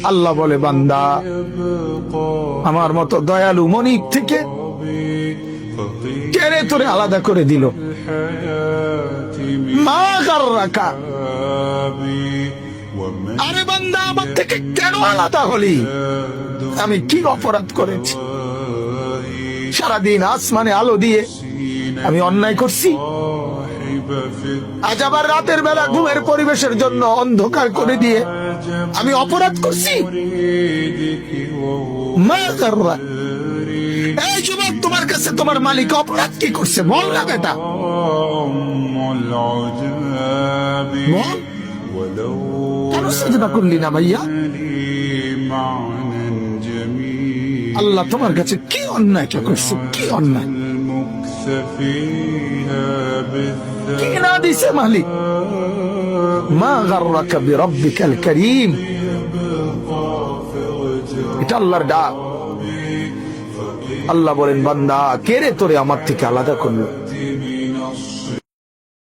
আল্লাহ বলে, বান্দা, আমার মতো দয়ালু মনিব থেকে কেড়ে তোরে আলাদা করে দিল। মা গাররাকা, আরে বান্দা, আমার থেকে কেন আলাদা হলি? আমি কি অপরাধ করেছি? সারাদিন আসমানে আলো দিয়ে আমি অন্যায় করছি, আজ আবার রাতের বেলা ঘুমের পরিবেশের জন্য অন্ধকার করে দিয়ে আমি অপরাধ করছি। মা গাররা, এই যুবক, তোমার কাছে তোমার মালিক অপরাধ কি করছে? বল না বেটা, বল, কেন সেজদা করলি না ভাইয়া? আল্লাহ তোমার কাছে কি অন্যায়টা করছে? কি অন্যায় কি না দিছে মালিক? মা গাররাকা বিরাব্বিকাল কারীম, এটা আল্লাহর ডাক। আল্লাহ বলেন, বান্দা, কে রে তোরে আমার থেকে আলাদা করলো?